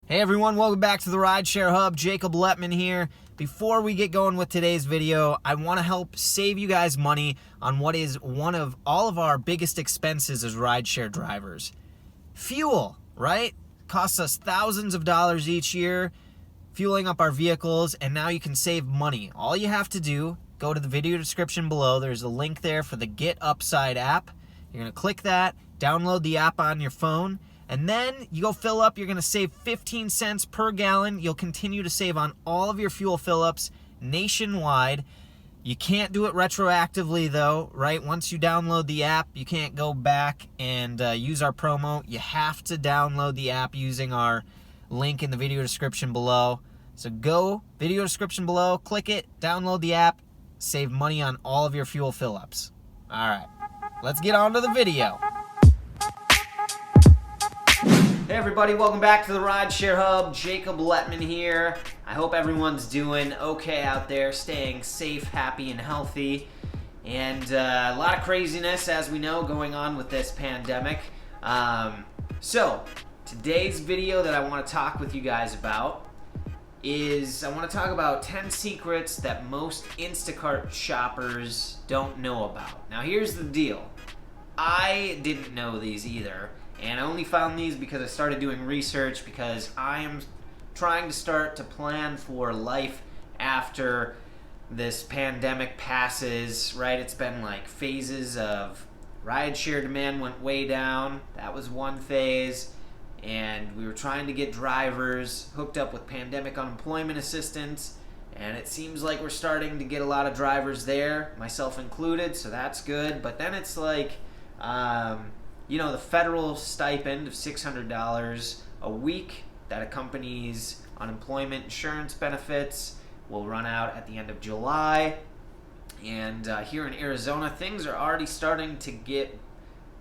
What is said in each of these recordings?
Hey everyone, welcome back to the Rideshare Hub. Jacob Letman here. Before we get going with today's video, I want to help save you guys money on what is one of all of our biggest expenses as rideshare drivers. Fuel, right? Costs us thousands of dollars each year fueling up our vehicles, and now you can save money. All you have to do, go to the video description below. There's a link there for the Get Upside app. You're going to click that, download the app on your phone, and then you go fill up. You're going to save 15 cents per gallon. You'll continue to save on all of your fuel fill-ups nationwide. You can't do it retroactively though, right? Once you download the app, you can't go back and use our promo. You have to download the app using our link in the video description below. So go, video description below, click it, download the app, save money on all of your fuel fill-ups. All right, let's get on to the video. Hey everybody, welcome back to the Rideshare Hub. Jacob Letman here. I hope everyone's doing okay out there, staying safe, happy, and healthy. And a lot of craziness, as we know, going on with this pandemic. So, today's video that I want to talk with you guys about is I want to talk about 10 secrets that most Instacart shoppers don't know about. Now here's the deal. I didn't know these either. And I only found these because I started doing research, because I am trying to start to plan for life after this pandemic passes, right? It's been like phases of rideshare demand went way down. That was one phase. And we were trying to get drivers hooked up with pandemic unemployment assistance. And it seems like we're starting to get a lot of drivers there, myself included, so that's good. But then it's like, the federal stipend of $600 a week that accompanies unemployment insurance benefits will run out at the end of July. And here in Arizona, things are already starting to get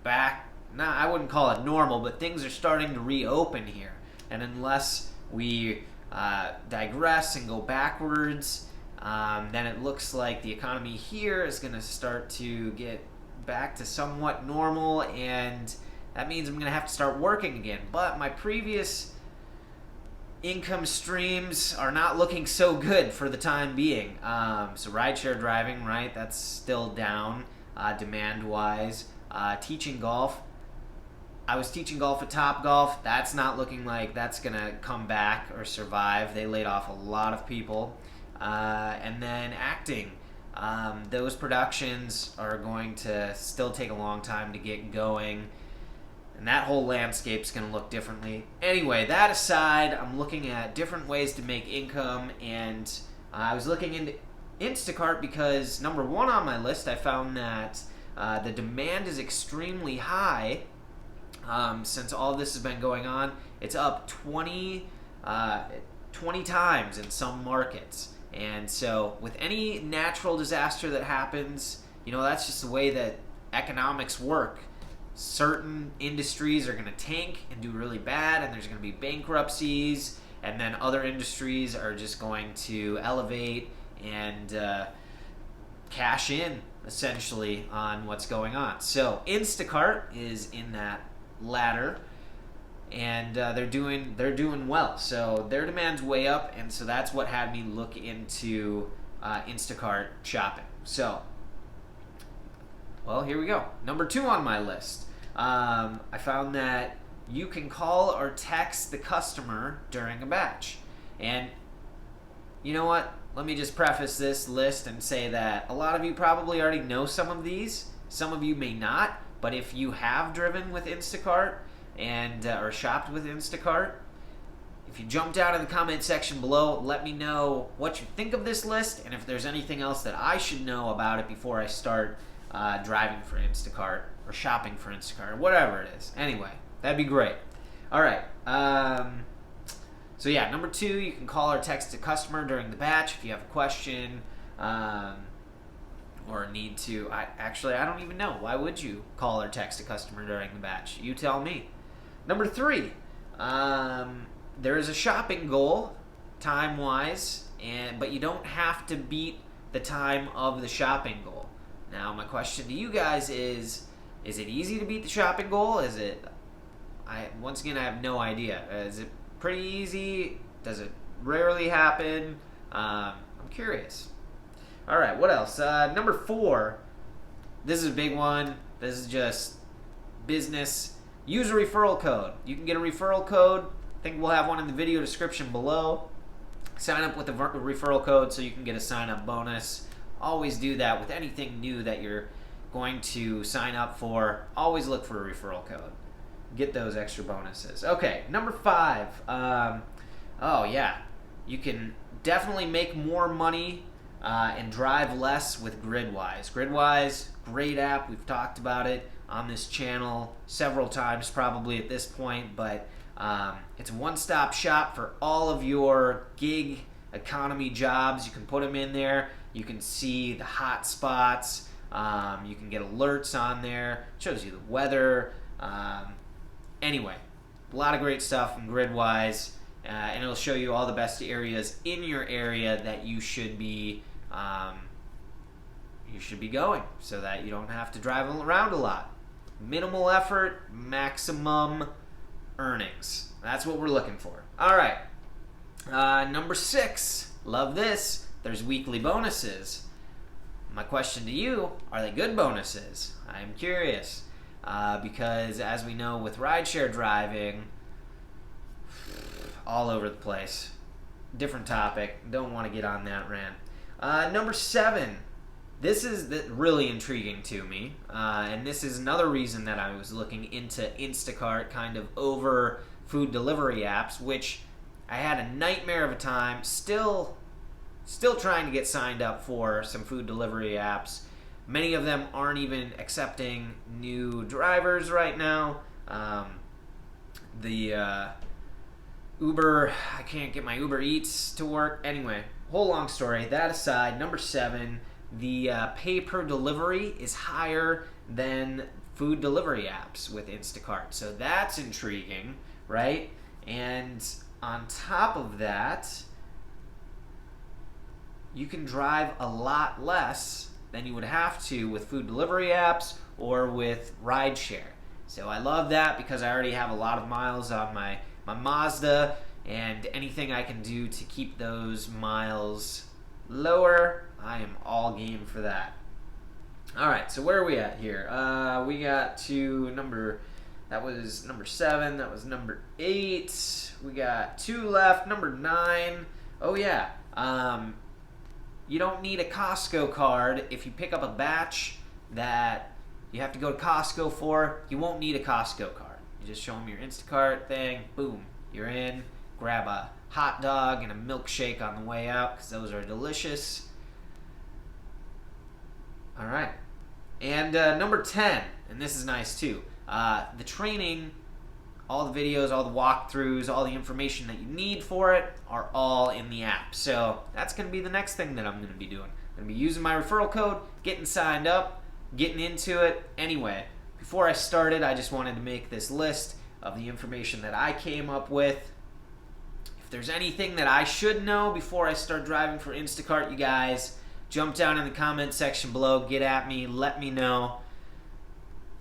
back. I wouldn't call it normal, but things are starting to reopen here. And unless we digress and go backwards, then it looks like the economy here is going to start to get back to somewhat normal, and that means I'm going to have to start working again. But my previous income streams are not looking so good for the time being. So rideshare driving, right, that's still down demand-wise. Teaching golf. I was teaching golf at Topgolf. That's not looking like that's going to come back or survive. They laid off a lot of people. And then acting. Those productions are going to still take a long time to get going, and that whole landscape's going to look differently. Anyway, that aside, I'm looking at different ways to make income, and I was looking into Instacart because, number one on my list, I found that the demand is extremely high. Since all this has been going on, it's up 20 times in some markets. And so with any natural disaster that happens, that's just the way that economics work. Certain industries are going to tank and do really bad, and there's going to be bankruptcies, and then other industries are just going to elevate and cash in, essentially, on what's going on. So Instacart is in that ladder, and they're doing well. So their demand's way up, and so that's what had me look into Instacart shopping. So, well, here we go. Number 2 on my list. I found that you can call or text the customer during a batch. And you know what? Let me just preface this list and say that a lot of you probably already know some of these. Some of you may not, but if you have driven with Instacart and or shopped with Instacart, if you jump down in the comment section below, let me know what you think of this list, and if there's anything else that I should know about it before I start driving for Instacart or shopping for Instacart or whatever it is. Anyway, that'd be great. All right. So yeah, number 2, you can call or text a customer during the batch if you have a question or need to. I don't even know. Why would you call or text a customer during the batch? You tell me. Number 3, there is a shopping goal, time-wise, but you don't have to beat the time of the shopping goal. Now, my question to you guys is it easy to beat the shopping goal? Once again, I have no idea. Is it pretty easy? Does it rarely happen? I'm curious. All right, what else? Number 4. This is a big one. This is just business. Use a referral code. You can get a referral code. I think we'll have one in the video description below. Sign up with the referral code so you can get a sign-up bonus. Always do that with anything new that you're going to sign up for. Always look for a referral code. Get those extra bonuses. Okay, number 5. Oh yeah, you can definitely make more money and drive less with Gridwise. Gridwise, great app. We've talked about it on this channel several times probably at this point, but it's a one-stop shop for all of your gig economy jobs. You can put them in there. You can see the hot spots. You can get alerts on there. It shows you the weather. Anyway, a lot of great stuff from Gridwise, and it'll show you all the best areas in your area that you should be going, so that you don't have to drive around a lot. Minimal effort, maximum earnings. That's what we're looking for. All right. Number 6. Love this. There's weekly bonuses. My question to you, are they good bonuses? I'm curious. Because as we know with rideshare driving, all over the place. Different topic. Don't want to get on that rant. Number 7. This is really intriguing to me, and this is another reason that I was looking into Instacart kind of over food delivery apps, which I had a nightmare of a time. Still trying to get signed up for some food delivery apps. Many of them aren't even accepting new drivers right now. The Uber, I can't get my Uber Eats to work. Anyway, whole long story. That aside, number 7. The pay per delivery is higher than food delivery apps with Instacart. So that's intriguing, right? And on top of that, you can drive a lot less than you would have to with food delivery apps or with rideshare. So I love that because I already have a lot of miles on my Mazda, and anything I can do to keep those miles lower, I am all game for that. All right, so where are we at here? We got to that was number 7. That was number 8. We got 2 left. Number 9. Oh yeah. You don't need a Costco card if you pick up a batch that you have to go to Costco for. You won't need a Costco card. You just show them your Instacart thing. Boom, you're in. Grab a hot dog and a milkshake on the way out because those are delicious. All right. And number 10, and this is nice too, the training, all the videos, all the walkthroughs, all the information that you need for it are all in the app. So that's going to be the next thing that I'm going to be doing. I'm going to be using my referral code, getting signed up, getting into it. Anyway, before I started, I just wanted to make this list of the information that I came up with. If there's anything that I should know before I start driving for Instacart, you guys, jump down in the comment section below, get at me, let me know.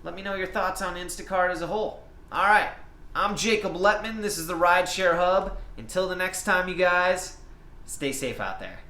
Let me know your thoughts on Instacart as a whole. All right, I'm Jacob Letman. This is the Rideshare Hub. Until the next time, you guys, stay safe out there.